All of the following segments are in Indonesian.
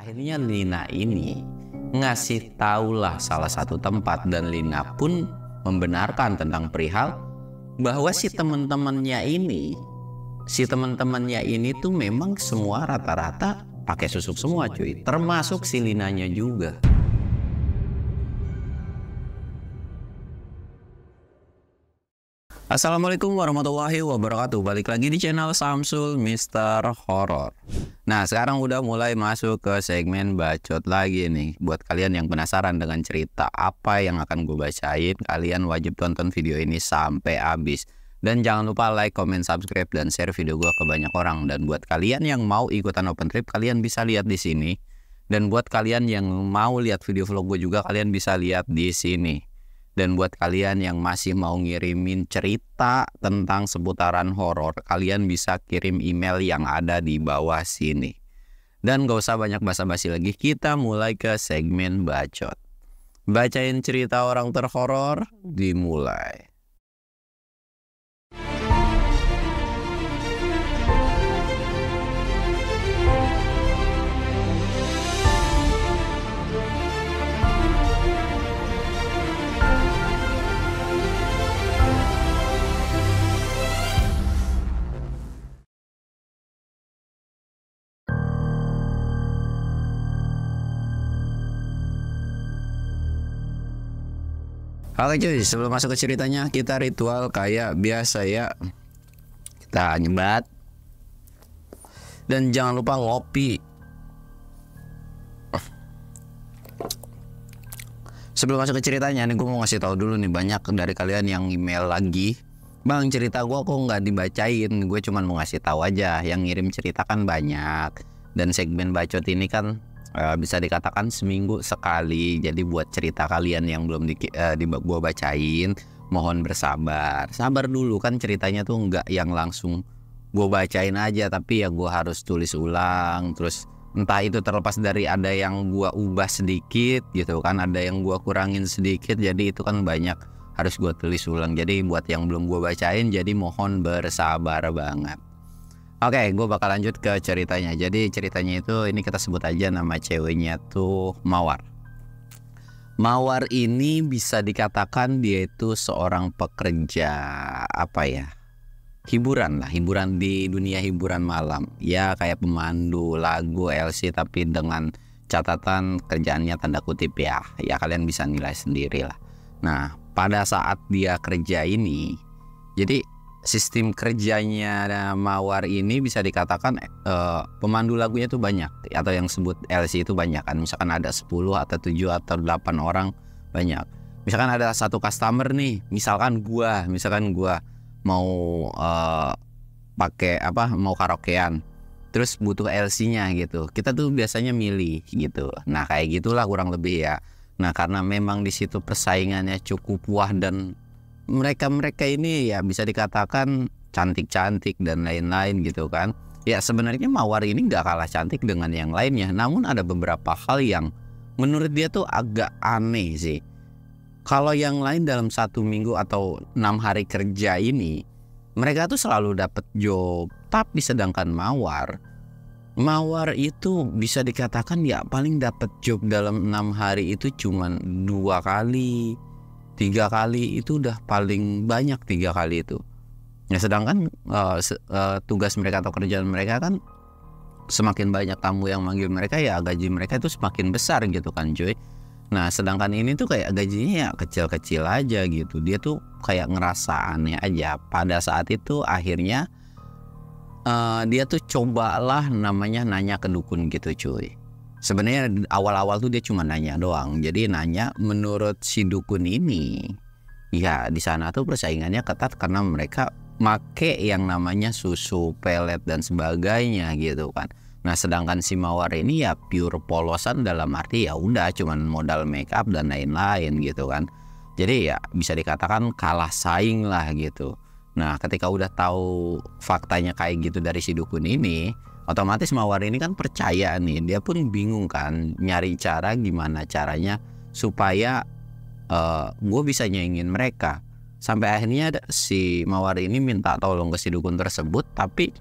Akhirnya Lina ini ngasih tahulah salah satu tempat, dan Lina pun membenarkan tentang perihal bahwa si teman-temannya ini tuh memang semua rata-rata pakai susuk semua cuy, termasuk si Linanya juga. Assalamualaikum warahmatullahi wabarakatuh. Balik lagi di channel Samsul Mister Horror. Nah, sekarang udah mulai masuk ke segmen bacot lagi nih. Buat kalian yang penasaran dengan cerita apa yang akan gue bacain, kalian wajib tonton video ini sampai habis. Dan jangan lupa like, comment, subscribe, dan share video gue ke banyak orang. Dan buat kalian yang mau ikutan open trip, kalian bisa lihat di sini. Dan buat kalian yang mau lihat video vlog gue juga, kalian bisa lihat di sini. Dan buat kalian yang masih mau ngirimin cerita tentang seputaran horor, kalian bisa kirim email yang ada di bawah sini. Dan gak usah banyak basa-basi lagi, kita mulai ke segmen bacot. Bacain cerita orang terhoror, dimulai. Oke cuy, sebelum masuk ke ceritanya, kita ritual kayak biasa ya. Kita nyebat. Dan jangan lupa ngopi. Sebelum masuk ke ceritanya nih, gue mau ngasih tahu dulu nih, banyak dari kalian yang email lagi, "Bang, cerita gue kok nggak dibacain." Gue cuma mau ngasih tahu aja, yang ngirim cerita kan banyak. Dan segmen bacot ini kan bisa dikatakan seminggu sekali. Jadi buat cerita kalian yang belum gua bacain, mohon bersabar. Sabar dulu, kan ceritanya tuh nggak yang langsung gua bacain aja, tapi ya gua harus tulis ulang. Terus entah itu terlepas dari ada yang gua ubah sedikit gitu kan, ada yang gua kurangin sedikit, jadi itu kan banyak harus gua tulis ulang. Jadi buat yang belum gua bacain, jadi mohon bersabar banget. Oke, gue bakal lanjut ke ceritanya. Jadi ceritanya itu, ini kita sebut aja nama ceweknya tuh Mawar. Mawar ini bisa dikatakan dia itu seorang pekerja hiburan lah, hiburan di dunia hiburan malam. Ya kayak pemandu lagu LC, tapi dengan catatan kerjaannya tanda kutip ya. Ya kalian bisa nilai sendiri lah. Nah, pada saat dia kerja ini, jadi sistem kerjanya Mawar ini bisa dikatakan pemandu lagunya tuh banyak, atau yang sebut LC itu banyak kan. Misalkan ada 10 atau 7 atau 8 orang, banyak. Misalkan ada satu customer nih, misalkan gua mau mau karaokean, terus butuh LC-nya gitu. Kita tuh biasanya milih gitu. Nah, kayak gitulah kurang lebih ya. Nah, karena memang di situ persaingannya cukup wah, dan mereka ini ya bisa dikatakan cantik-cantik dan lain-lain gitu kan. Ya sebenarnya Mawar ini nggak kalah cantik dengan yang lainnya, namun ada beberapa hal yang menurut dia tuh agak aneh sih. Kalau yang lain dalam 1 minggu atau 6 hari kerja ini, mereka tuh selalu dapat job. Tapi sedangkan Mawar itu bisa dikatakan ya paling dapat job dalam 6 hari itu cuman 2 kali, 3 kali, itu udah paling banyak 3 kali itu. Ya sedangkan tugas mereka atau kerjaan mereka kan semakin banyak tamu yang manggil mereka, ya gaji mereka itu semakin besar gitu kan cuy. Nah sedangkan ini tuh kayak gajinya ya kecil-kecil aja gitu. Dia tuh kayak ngerasa aneh aja. Pada saat itu akhirnya dia tuh cobalah namanya nanya ke dukun gitu cuy. Sebenarnya awal-awal tuh dia cuma nanya doang. Jadi nanya, menurut si dukun ini, ya di sana tuh persaingannya ketat karena mereka make yang namanya susu pelet dan sebagainya gitu kan. Nah, sedangkan si Mawar ini ya pure polosan, dalam arti ya udah cuman modal make up dan lain-lain gitu kan. Jadi ya bisa dikatakan kalah saing lah gitu. Nah, ketika udah tahu faktanya kayak gitu dari si dukun ini, otomatis Mawar ini kan percaya nih. Dia pun bingung kan nyari cara gimana caranya supaya gue bisa nyaingin mereka. Sampai akhirnya si Mawar ini minta tolong ke si dukun tersebut. Tapi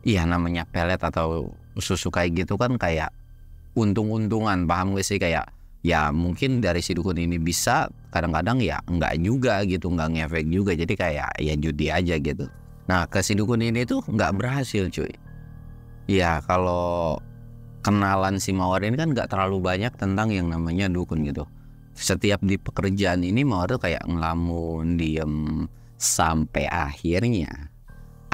ya namanya pelet atau susu kayak gitu kan kayak untung-untungan, paham gak sih? Kayak ya mungkin dari si dukun ini bisa, kadang-kadang ya enggak juga gitu, enggak ngefek juga, jadi kayak ya judi aja gitu. Nah ke si dukun ini tuh nggak berhasil cuy. Ya kalau kenalan si Mawar ini kan nggak terlalu banyak tentang yang namanya dukun gitu. Setiap di pekerjaan ini Mawar tuh kayak ngelamun, diem, sampai akhirnya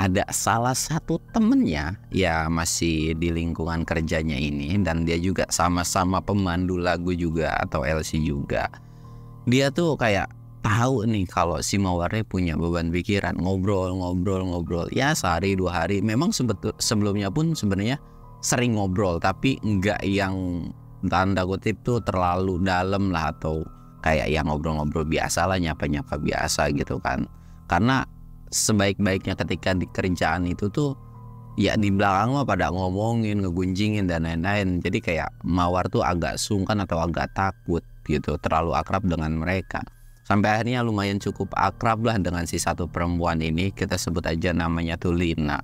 ada salah satu temennya ya masih di lingkungan kerjanya ini, dan dia juga sama-sama pemandu lagu juga atau LC juga. Dia tuh kayak tahu nih kalau si Mawarnya punya beban pikiran, ngobrol ya sehari 2 hari. Memang sebelumnya pun sebenarnya sering ngobrol, tapi enggak yang tanda kutip tuh terlalu dalam lah, atau kayak yang ngobrol-ngobrol biasa lah, nyapa-nyapa biasa gitu kan. Karena sebaik-baiknya ketika di kerjaan itu tuh ya di belakang mah pada ngomongin, ngegunjingin dan lain-lain. Jadi kayak Mawar tuh agak sungkan atau agak takut gitu terlalu akrab dengan mereka. Sampai akhirnya lumayan cukup akrab lah dengan si satu perempuan ini, kita sebut aja namanya tuh Lina.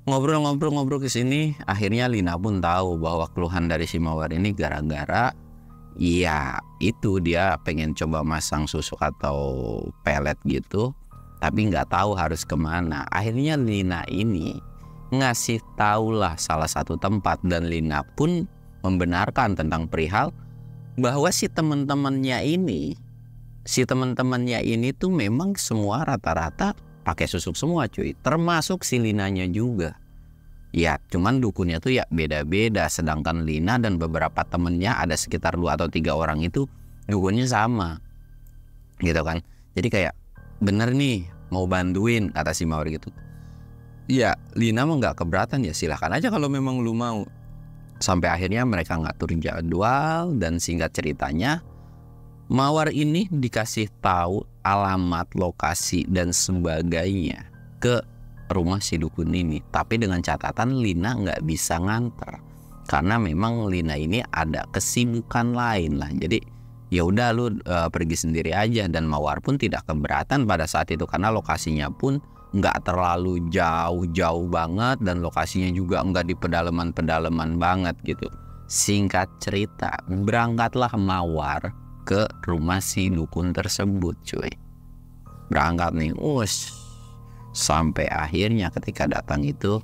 Ngobrol-ngobrol ke sini, akhirnya Lina pun tahu bahwa keluhan dari si Mawar ini gara-gara ya itu dia pengen coba masang susuk atau pelet gitu, tapi nggak tahu harus kemana. Akhirnya Lina ini ngasih tahulah salah satu tempat, dan Lina pun membenarkan tentang perihal bahwa si teman-temannya ini tuh memang semua rata-rata pakai susuk semua cuy, termasuk si Linanya juga. Ya cuman dukunnya tuh ya beda-beda, sedangkan Lina dan beberapa temennya ada sekitar 2 atau 3 orang itu dukunnya sama gitu kan. Jadi kayak bener nih mau bantuin, kata si Mawar gitu. Ya Lina mah nggak keberatan, ya silahkan aja kalau memang lu mau. Sampai akhirnya mereka ngatur jadwal, dan singkat ceritanya Mawar ini dikasih tahu alamat, lokasi dan sebagainya ke rumah si dukun ini. Tapi dengan catatan Lina nggak bisa nganter, karena memang Lina ini ada kesibukan lain lah. Jadi ya udah lu pergi sendiri aja, dan Mawar pun tidak keberatan pada saat itu karena lokasinya pun nggak terlalu jauh banget, dan lokasinya juga nggak di pedalaman banget gitu. Singkat cerita, berangkatlah Mawar ke rumah si dukun tersebut cuy. Berangkat nih, sampai akhirnya ketika datang itu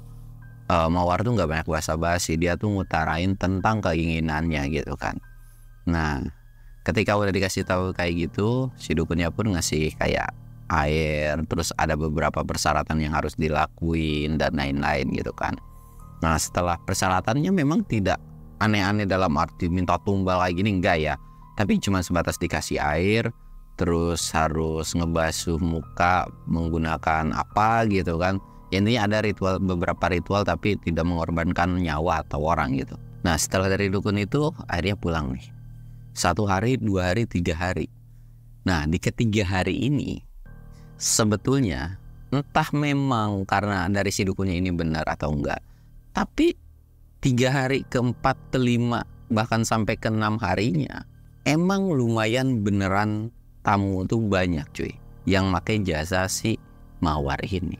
Mawar tuh nggak banyak basa-basi, dia tuh ngutarain tentang keinginannya gitu kan. Nah ketika udah dikasih tahu kayak gitu, si dukunnya pun ngasih kayak air, terus ada beberapa persyaratan yang harus dilakuin dan lain-lain gitu kan. Nah setelah persyaratannya memang tidak aneh-aneh dalam arti minta tumbal kayak gini, enggak ya, tapi cuma sebatas dikasih air, terus harus ngebasuh muka menggunakan apa gitu kan. Intinya ada beberapa ritual tapi tidak mengorbankan nyawa atau orang gitu. Nah setelah dari dukun itu akhirnya pulang nih, 1 hari, 2 hari, 3 hari. Nah di ketiga hari ini sebetulnya entah memang karena dari si dukunnya ini benar atau enggak, tapi 3 hari, ke-4, ke-5 bahkan sampai ke-6 harinya emang lumayan beneran tamu tuh banyak cuy yang pakai jasa si Mawar ini.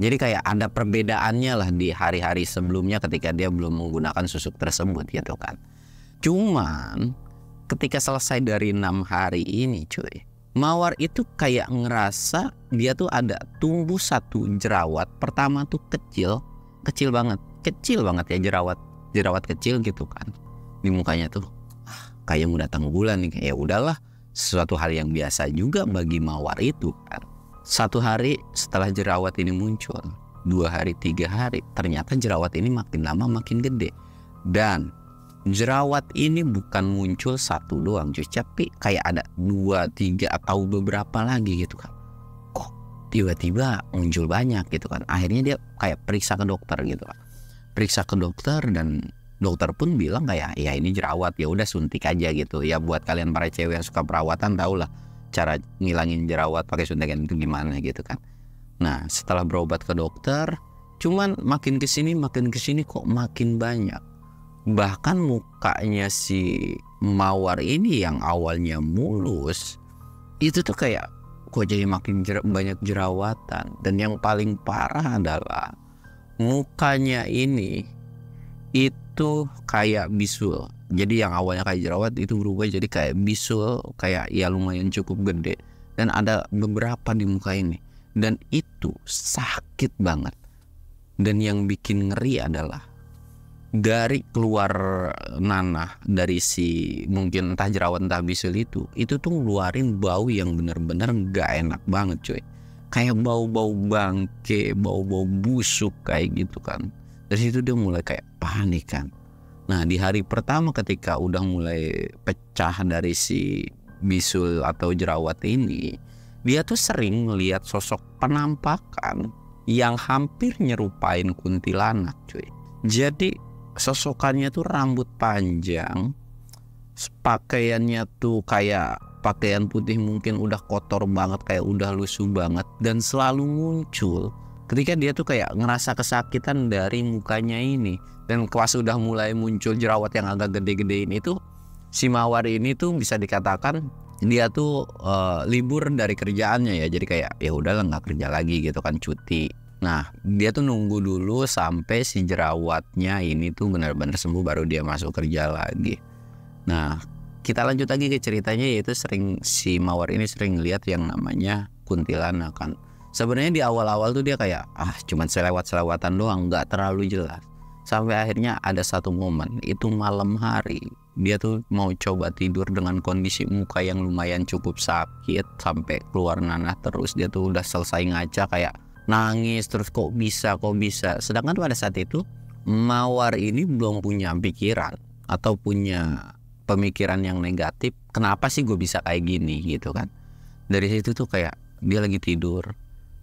Jadi kayak ada perbedaannya lah di hari-hari sebelumnya ketika dia belum menggunakan susuk tersebut gitu kan. Cuman ketika selesai dari 6 hari ini cuy, Mawar itu kayak ngerasa dia tuh ada tumbuh satu jerawat. Pertama tuh kecil banget ya, jerawat kecil gitu kan di mukanya tuh. Kayak mau datang bulan nih, ya udahlah, sesuatu hal yang biasa juga bagi Mawar itu kan. 1 hari setelah jerawat ini muncul, 2 hari, 3 hari, ternyata jerawat ini makin lama makin gede. Dan jerawat ini bukan muncul 1 doang cuy, tapi kayak ada 2, 3 atau beberapa lagi gitu kan. Kok tiba-tiba muncul banyak gitu kan. Akhirnya dia kayak periksa ke dokter gitu kan. Periksa ke dokter, dan dokter pun bilang kayak ya ini jerawat, ya udah suntik aja gitu. Ya buat kalian para cewek yang suka perawatan tau lah cara ngilangin jerawat pakai suntikan itu gimana gitu kan. Nah setelah berobat ke dokter, cuman makin kesini kok makin banyak. Bahkan mukanya si Mawar ini yang awalnya mulus itu tuh kayak kok jadi makin banyak jerawatan. Dan yang paling parah adalah mukanya ini itu itu kayak bisul. Jadi yang awalnya kayak jerawat itu berubah jadi kayak bisul, kayak ya lumayan cukup gede, dan ada beberapa di muka ini, dan itu sakit banget. Dan yang bikin ngeri adalah dari keluar nanah dari si mungkin entah jerawat entah bisul itu tuh ngeluarin bau yang bener-bener gak enak banget cuy. Kayak bau-bau bangke, bau-bau busuk kayak gitu kan. Dari situ dia mulai kayak panik kan. Nah di hari pertama ketika udah mulai pecah dari si bisul atau jerawat ini, dia tuh sering ngelihat sosok penampakan yang hampir nyerupain kuntilanak cuy. Jadi sosokannya tuh rambut panjang, pakaiannya tuh kayak pakaian putih mungkin udah kotor banget, kayak udah lusuh banget, dan selalu muncul ketika dia tuh kayak ngerasa kesakitan dari mukanya ini. Dan pas udah mulai muncul jerawat yang agak gede-gede ini tuh, si Mawar ini tuh bisa dikatakan dia tuh libur dari kerjaannya ya. Jadi kayak ya udahlah nggak kerja lagi gitu kan, cuti. Nah dia tuh nunggu dulu sampai si jerawatnya ini tuh benar-benar sembuh baru dia masuk kerja lagi. Nah kita lanjut lagi ke ceritanya, yaitu si Mawar ini sering lihat yang namanya kuntilanak kan. Sebenarnya di awal-awal tuh dia kayak cuman selewat-selewatan doang, nggak terlalu jelas. Sampai akhirnya ada satu momen, itu malam hari, dia tuh mau coba tidur dengan kondisi muka yang lumayan cukup sakit sampai keluar nanah terus. Dia tuh udah selesai ngaca kayak nangis terus, kok bisa. Sedangkan pada saat itu Mawar ini belum punya pikiran atau punya pemikiran yang negatif, kenapa sih gue bisa kayak gini gitu kan. Dari situ tuh kayak dia lagi tidur,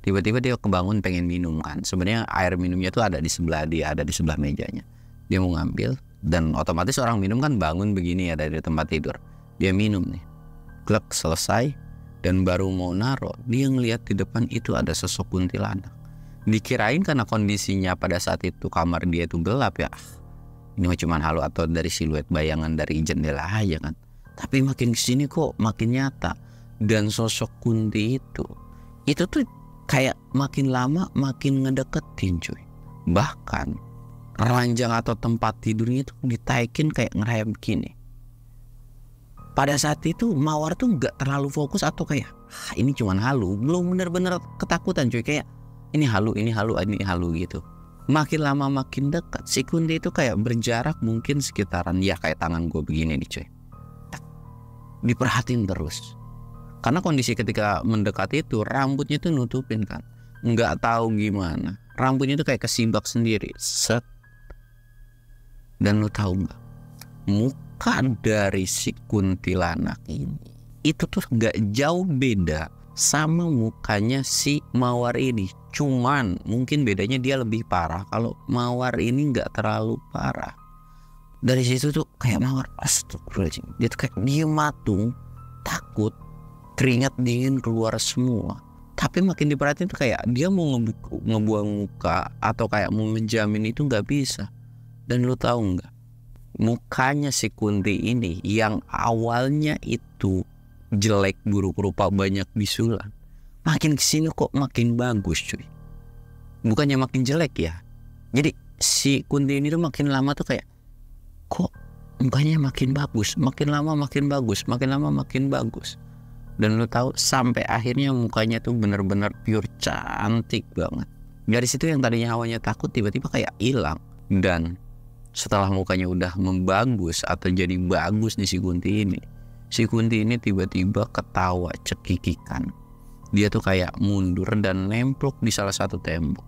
tiba-tiba dia kebangun pengen minum kan. Sebenarnya air minumnya tuh ada di sebelah dia, ada di sebelah mejanya. Dia mau ngambil, dan otomatis orang minum kan bangun begini ya dari tempat tidur. Dia minum nih, glek selesai, dan baru mau naro, dia ngeliat di depan itu ada sosok kuntilanak. Dikirain karena kondisinya pada saat itu kamar dia itu gelap ya, ini mah cuma halu atau dari siluet bayangan dari jendela aja kan. Tapi makin kesini kok makin nyata. Dan sosok Kunti itu tuh kayak makin lama makin ngedeketin cuy. Bahkan ranjang atau tempat tidurnya itu ditaikin kayak ngerayap begini. Pada saat itu Mawar tuh gak terlalu fokus atau kayak ini cuma halu. Belum bener-bener ketakutan cuy, kayak ini halu gitu. Makin lama makin dekat, si Kunti itu kayak berjarak mungkin sekitaran ya kayak tangan gue begini nih cuy. Diperhatiin terus. Karena kondisi ketika mendekat itu rambutnya tuh nutupin kan. Nggak tahu gimana, rambutnya tuh kayak kesibak sendiri. Set. Dan lu tahu nggak, muka dari si kuntilanak ini itu tuh nggak jauh beda sama mukanya si Mawar ini. Cuman mungkin bedanya dia lebih parah. Kalau Mawar ini nggak terlalu parah. Dari situ tuh kayak Mawar, astagfirullahaladzim, dia tuh kayak diem matung, takut, keringat dingin keluar semua. Tapi makin diperhatiin tuh kayak dia mau ngebuang muka atau kayak mau menjamin itu nggak bisa. Dan lu tahu nggak, mukanya si Kunti ini yang awalnya itu jelek buruk rupa banyak bisulan, makin kesini kok makin bagus cuy. Bukannya makin jelek ya. Jadi si Kunti ini tuh makin lama tuh kayak kok mukanya makin bagus, makin lama makin bagus, makin lama makin bagus. Dan lu tahu sampai akhirnya mukanya tuh bener-bener pure cantik banget. Dari situ yang tadinya awalnya takut tiba-tiba kayak hilang. Dan setelah mukanya udah membagus atau jadi bagus nih si Kunti ini tiba-tiba ketawa cekikikan. Dia tuh kayak mundur dan nemplok di salah satu tembok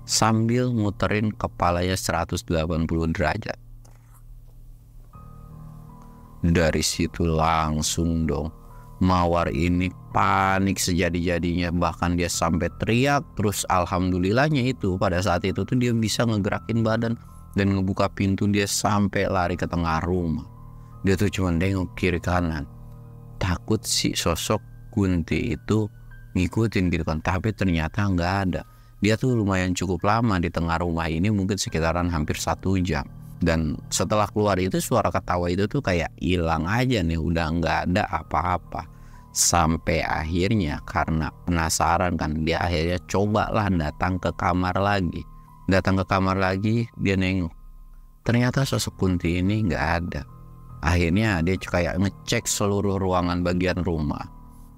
sambil muterin kepalanya 180 derajat. Dari situ langsung dong Mawar ini panik sejadi-jadinya. Bahkan dia sampai teriak. Terus alhamdulillahnya itu pada saat itu tuh dia bisa ngegerakin badan dan ngebuka pintu. Dia sampai lari ke tengah rumah. Dia tuh cuma nengok kiri kanan, takut si sosok Kunti itu ngikutin gitu kan. Tapi ternyata nggak ada. Dia tuh lumayan cukup lama di tengah rumah ini, mungkin sekitaran hampir 1 jam. Dan setelah keluar itu suara ketawa itu tuh kayak hilang aja nih, udah nggak ada apa-apa. Sampai akhirnya karena penasaran kan, dia akhirnya cobalah datang ke kamar lagi. Dia nengok, Ternyata sosok Kunti ini nggak ada. Akhirnya dia kayak ngecek seluruh ruangan bagian rumah,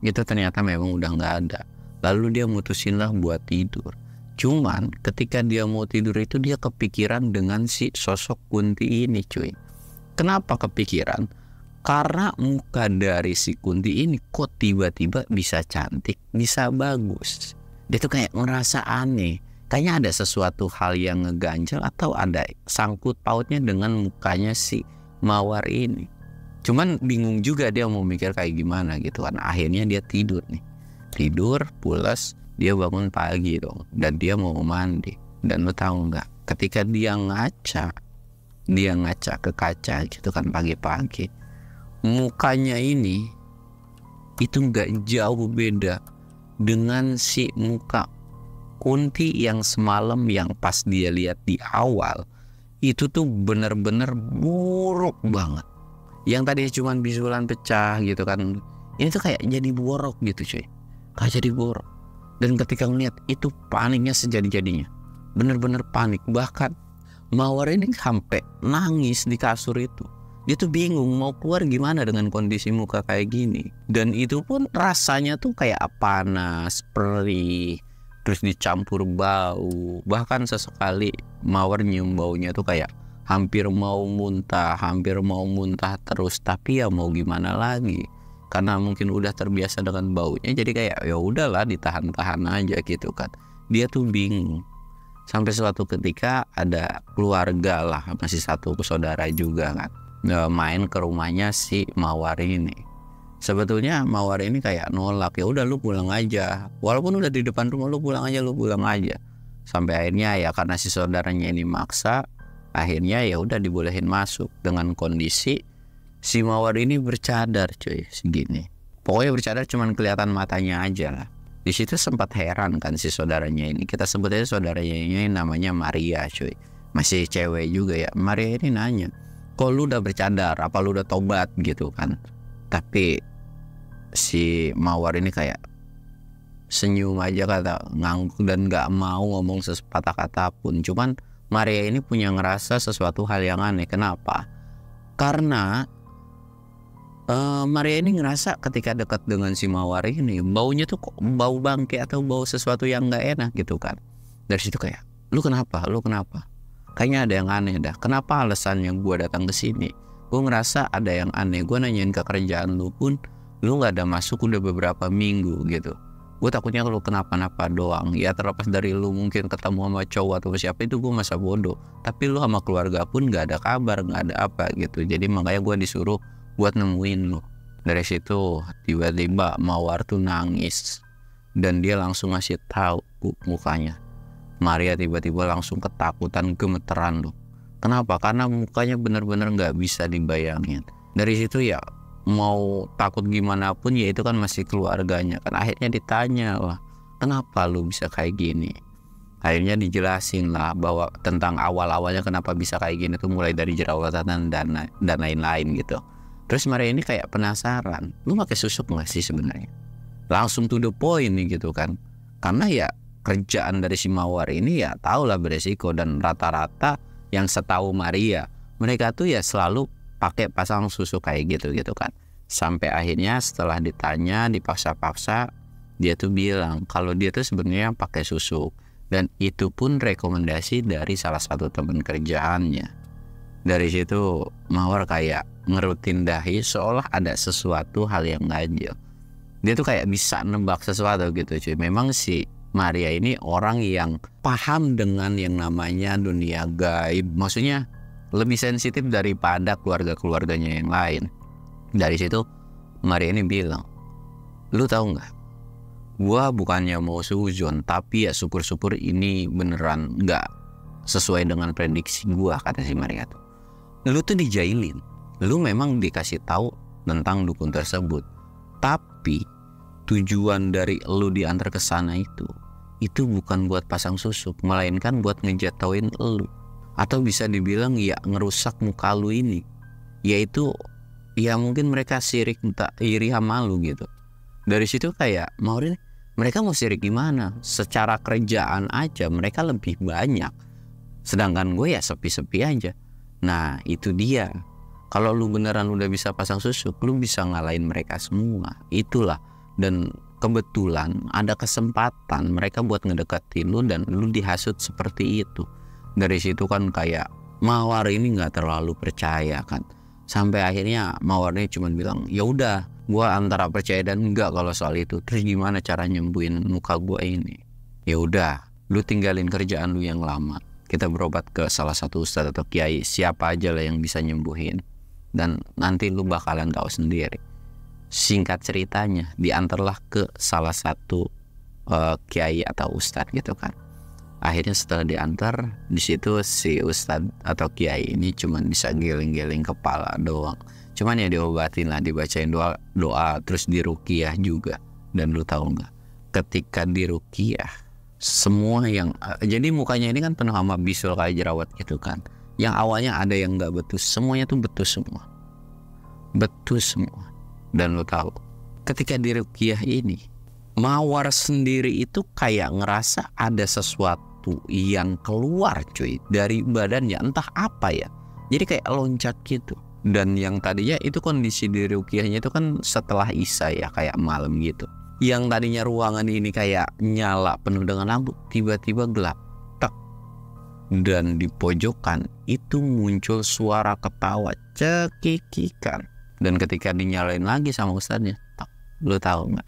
itu ternyata memang udah nggak ada. Lalu dia mutusin lah buat tidur. Cuman ketika dia mau tidur itu dia kepikiran dengan si sosok Kunti ini, cuy. Kenapa kepikiran? Karena muka dari si Kunti ini kok tiba-tiba bisa cantik, bisa bagus. Dia tuh kayak ngerasa aneh. Kayaknya ada sesuatu hal yang ngeganjel atau ada sangkut pautnya dengan mukanya si Mawar ini. Cuman bingung juga dia mau mikir kayak gimana gitu kan. Akhirnya dia tidur nih. Tidur, pulas, dia bangun pagi dong. Dan dia mau mandi. Dan lo tahu nggak? Ketika dia ngaca ke kaca gitu kan pagi-pagi. Mukanya ini itu nggak jauh beda dengan si muka Kunti yang semalam yang pas dia lihat di awal itu tuh bener-bener buruk banget. Yang tadi cuma bisulan pecah gitu kan, ini tuh kayak jadi borok gitu cuy, kayak jadi borok. Dan ketika ngeliat itu paniknya sejadi-jadinya, bener-bener panik. Bahkan Mawar ini sampai nangis di kasur itu. Dia tuh bingung mau keluar gimana dengan kondisi muka kayak gini. Dan itu pun rasanya tuh kayak panas, perih, terus dicampur bau. Bahkan sesekali Mawar nyium baunya tuh kayak hampir mau muntah terus. Tapi ya mau gimana lagi, karena mungkin udah terbiasa dengan baunya, jadi kayak ya udahlah ditahan-tahan aja gitu kan. Dia tuh bingung. Sampai suatu ketika ada keluarga lah, masih satu saudara juga kan, main ke rumahnya si Mawar ini. Sebetulnya Mawar ini kayak nolak, ya udah lu pulang aja, walaupun udah di depan rumah, lu pulang aja. Sampai akhirnya ya karena si saudaranya ini maksa, akhirnya ya udah dibolehin masuk dengan kondisi si Mawar ini bercadar cuy segini. Pokoknya bercadar cuman kelihatan matanya aja lah. Di situ sempat heran kan si saudaranya ini, kita sebut aja saudaranya ini namanya Maria cuy, masih cewek juga ya. Maria ini nanya, kok lu udah bercadar, apa lu udah tobat gitu kan. Tapi si Mawar ini kayak senyum aja, kata ngangguk dan gak mau ngomong sepatah kata pun. Cuman Maria ini punya ngerasa sesuatu hal yang aneh. Kenapa? Karena Maria ini ngerasa ketika dekat dengan si Mawar ini baunya tuh kok bau bangke atau bau sesuatu yang gak enak gitu kan. Dari situ kayak, lu kenapa? Kayaknya ada yang aneh dah. Kenapa alasannya gue datang ke sini? Gue ngerasa ada yang aneh. Gue nanyain ke kerjaan lu pun lu nggak ada masuk udah beberapa minggu gitu. Gue takutnya lu kenapa-napa doang. Ya terlepas dari lu mungkin ketemu sama cowok atau siapa, itu gue masa bodoh. Tapi lu sama keluarga pun nggak ada kabar, nggak ada apa gitu. Jadi makanya gue disuruh buat nemuin lu. Dari situ tiba-tiba Mawar tuh nangis dan dia langsung ngasih tahu mukanya. Maria tiba-tiba langsung ketakutan, gemeteran loh. Kenapa? Karena mukanya bener-bener nggak bisa dibayangin. Dari situ ya mau takut gimana pun ya itu kan masih keluarganya kan. Akhirnya ditanya lah, kenapa lu bisa kayak gini? Akhirnya dijelasin lah bahwa tentang awal-awalnya kenapa bisa kayak gini tuh mulai dari jerawatan dan lain-lain gitu. Terus Maria ini kayak penasaran, lu pakai susuk nggak sih sebenarnya? Langsung to the point nih gitu kan. Karena ya kerjaan dari si Mawar ini ya tau lah beresiko, dan rata-rata yang setahu Maria mereka tuh ya selalu pakai pasang susu kayak gitu kan. Sampai akhirnya setelah ditanya dipaksa-paksa, dia tuh bilang kalau dia tuh sebenarnya pakai susu, dan itu pun rekomendasi dari salah satu teman kerjaannya. Dari situ Mawar kayak ngerutin dahi seolah ada sesuatu hal yang ganjil. Dia tuh kayak bisa nebak sesuatu gitu cuy. Memang si Maria ini orang yang paham dengan yang namanya dunia gaib, maksudnya lebih sensitif daripada keluarga-keluarganya yang lain. Dari situ Maria ini bilang, lu tahu nggak, gua bukannya mau suzon, tapi ya syukur-syukur ini beneran nggak sesuai dengan prediksi gua, kata si Maria tuh. Lu tuh dijailin, lu memang dikasih tahu tentang dukun tersebut, tapi tujuan dari lu diantar ke sana itu bukan buat pasang susuk, melainkan buat ngejatuhin lu. Atau bisa dibilang ya ngerusak muka lu ini. Yaitu ya mungkin mereka sirik, tak iri sama lu gitu. Dari situ kayak Mawar, mereka mau sirik gimana? Secara kerjaan aja mereka lebih banyak, sedangkan gue ya sepi-sepi aja. Nah itu dia, kalau lu beneran udah bisa pasang susuk, lu bisa ngalahin mereka semua. Itulah, dan kebetulan ada kesempatan mereka buat ngedeketin lu dan lu dihasut seperti itu. Dari situ kan kayak Mawar ini nggak terlalu percaya kan, sampai akhirnya Mawarnya cuma bilang ya udah, gua antara percaya dan enggak kalau soal itu. Terus gimana cara nyembuhin muka gua ini? Ya udah, lu tinggalin kerjaan lu yang lama, kita berobat ke salah satu ustadz atau kiai, siapa aja lah yang bisa nyembuhin, dan nanti lu bakalan tahu sendiri. Singkat ceritanya, diantarlah ke salah satu kiai atau ustadz gitu kan. Akhirnya setelah diantar, di situ si ustadz atau kiai ini cuma bisa geleng-geleng kepala doang. Cuman ya diobatin lah, dibacain doa terus diruqyah juga. Dan lu tahu nggak, ketika diruqyah, semua yang jadi mukanya ini kan penuh sama bisul kayak jerawat gitu kan. Yang awalnya ada yang nggak betus, semuanya tuh betus semua. Betus semua. Dan lu tahu, ketika diruqyah ini, Mawar sendiri itu kayak ngerasa ada sesuatu yang keluar cuy dari badannya, entah apa ya. Jadi kayak loncat gitu. Dan yang tadinya itu kondisi di ruqyahnya itu kan setelah isya ya, kayak malam gitu. Yang tadinya ruangan ini kayak nyala penuh dengan lampu, tiba-tiba gelap. Tek. Dan di pojokan itu muncul suara ketawa cekikikan. Dan ketika dinyalain lagi sama ustadznya, lu tahu nggak?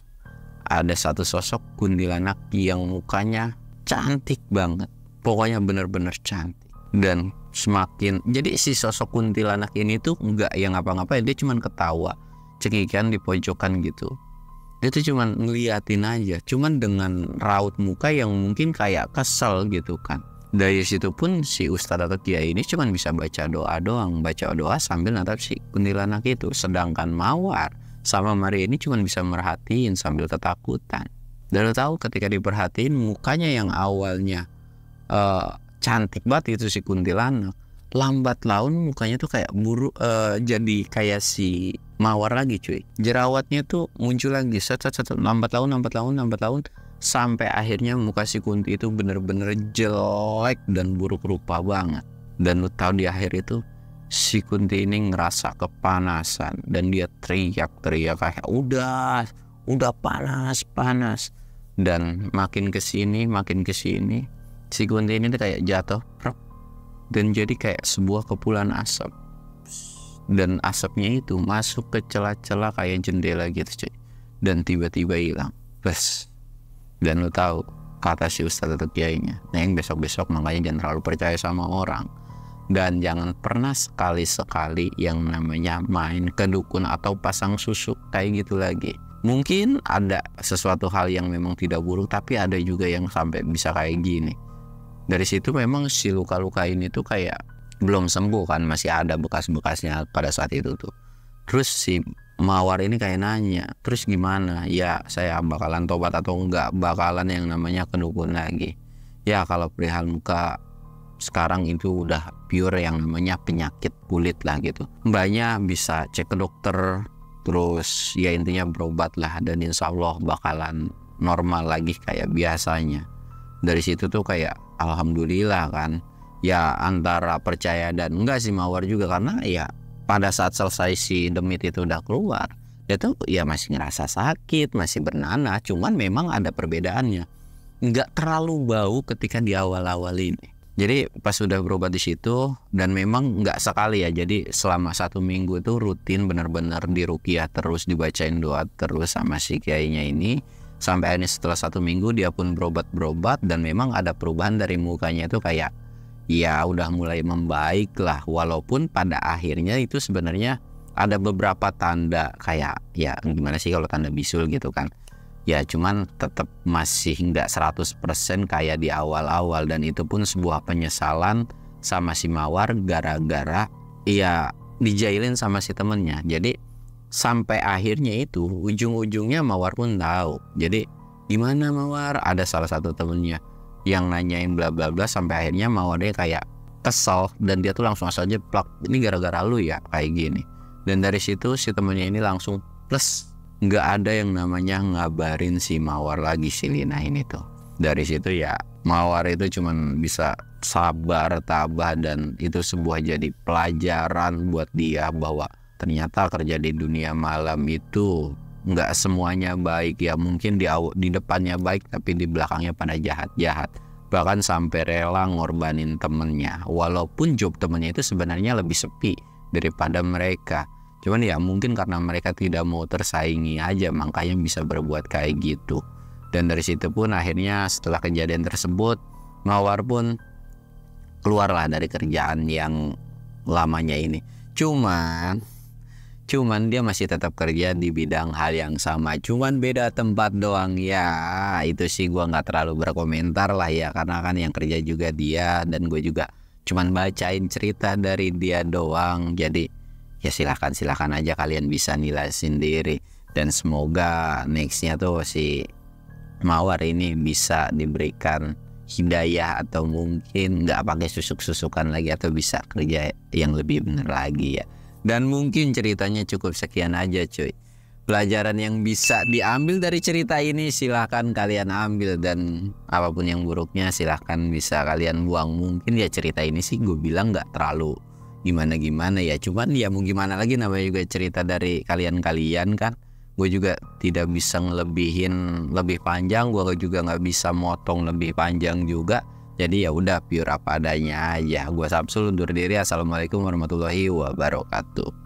Ada satu sosok kuntilanak yang mukanya cantik banget. Pokoknya bener-bener cantik. Dan semakin, jadi si sosok kuntilanak ini tuh nggak yang ngapa-ngapain, dia cuman ketawa cekikikan di pojokan gitu. Dia tuh cuman ngeliatin aja, cuman dengan raut muka yang mungkin kayak kesel gitu kan. Dari situ pun si ustadz atau kiai ini cuman bisa baca doa doang, baca doa sambil natap si kuntilanak itu. Sedangkan Mawar sama Maria ini cuma bisa merhatiin sambil ketakutan. Dan lo tahu ketika diperhatiin, mukanya yang awalnya cantik banget itu si kuntilanak, lambat laun mukanya tuh kayak jadi kayak si Mawar lagi cuy. Jerawatnya tuh muncul lagi, lambat laun, sampai akhirnya muka si Kunti itu bener-bener jelek dan buruk rupa banget. Dan lo tahu di akhir itu si Kunti ini ngerasa kepanasan dan dia teriak-teriak kayak udah panas. Dan makin kesini si Kunti ini tuh kayak jatuh dan jadi kayak sebuah kepulan asap. Dan asapnya itu masuk ke celah-celah kayak jendela gitu cuy. Dan tiba-tiba hilang. Bes. Dan lo tahu kata si ustadz atau kiainya, Neng besok-besok makanya jangan terlalu percaya sama orang. Dan jangan pernah sekali-sekali yang namanya main ke dukun atau pasang susuk kayak gitu lagi. Mungkin ada sesuatu hal yang memang tidak buruk, tapi ada juga yang sampai bisa kayak gini. Dari situ memang si luka-luka ini tuh kayak belum sembuh kan, masih ada bekas-bekasnya pada saat itu tuh. Terus si Mawar ini kayak nanya, terus gimana? Ya saya bakalan tobat atau enggak bakalan yang namanya ke dukun lagi? Ya kalau perihal muka sekarang itu udah pure yang namanya penyakit kulit lah gitu. Mbaknya bisa cek ke dokter, terus ya intinya berobat lah, dan insya Allah bakalan normal lagi kayak biasanya. Dari situ tuh kayak alhamdulillah kan. Ya antara percaya dan enggak sih Mawar juga, karena ya pada saat selesai si demit itu udah keluar, dia tuh ya masih ngerasa sakit, masih bernanah, cuman memang ada perbedaannya. Nggak terlalu bau ketika di awal-awal ini. Jadi pas udah berobat di situ, dan memang nggak sekali ya, jadi selama 1 minggu itu rutin benar-benar diruqyah terus, dibacain doa terus sama si kiainya ini. Sampai akhirnya setelah 1 minggu dia pun berobat, dan memang ada perubahan dari mukanya itu kayak ya udah mulai membaik lah. Walaupun pada akhirnya itu sebenarnya ada beberapa tanda kayak ya gimana sih kalau tanda bisul gitu kan. Ya cuman tetap masih nggak 100% kayak di awal-awal, dan itu pun sebuah penyesalan sama si Mawar gara-gara ya dijailin sama si temennya. Jadi sampai akhirnya itu ujung-ujungnya Mawar pun tahu. Jadi gimana Mawar, ada salah satu temennya yang nanyain bla bla bla, sampai akhirnya Mawarnya kayak kesel dan dia tuh langsung aja plak, ini gara-gara lu ya kayak gini. Dan dari situ si temennya ini langsung plus, nggak ada yang namanya ngabarin si Mawar lagi, si Lina ini tuh. Dari situ ya Mawar itu cuman bisa sabar, tabah, dan itu sebuah jadi pelajaran buat dia bahwa ternyata kerja di dunia malam itu nggak semuanya baik ya. Mungkin di depannya baik tapi di belakangnya pada jahat-jahat, bahkan sampai rela ngorbanin temennya, walaupun job temennya itu sebenarnya lebih sepi daripada mereka. Cuman ya mungkin karena mereka tidak mau tersaingi aja, makanya bisa berbuat kayak gitu. Dan dari situ pun akhirnya setelah kejadian tersebut, Mawar pun keluarlah dari kerjaan yang lamanya ini. Cuman dia masih tetap kerja di bidang hal yang sama, cuman beda tempat doang ya. Itu sih gua nggak terlalu berkomentar lah ya, karena kan yang kerja juga dia, dan gue juga cuman bacain cerita dari dia doang. Jadi ya silahkan aja kalian bisa nilai sendiri. Dan semoga nextnya tuh si Mawar ini bisa diberikan hidayah, atau mungkin nggak pakai susuk-susukan lagi, atau bisa kerja yang lebih benar lagi ya. Dan mungkin ceritanya cukup sekian aja cuy. Pelajaran yang bisa diambil dari cerita ini silahkan kalian ambil, dan apapun yang buruknya silahkan bisa kalian buang. Mungkin ya cerita ini sih gue bilang nggak terlalu gimana-gimana ya, cuman ya mau gimana lagi, namanya juga cerita dari kalian-kalian kan. Gue juga tidak bisa ngelebihin lebih panjang, gue juga nggak bisa motong lebih panjang juga. Jadi ya udah pure apa adanya aja. Gue Samsul undur diri. Assalamualaikum warahmatullahi wabarakatuh.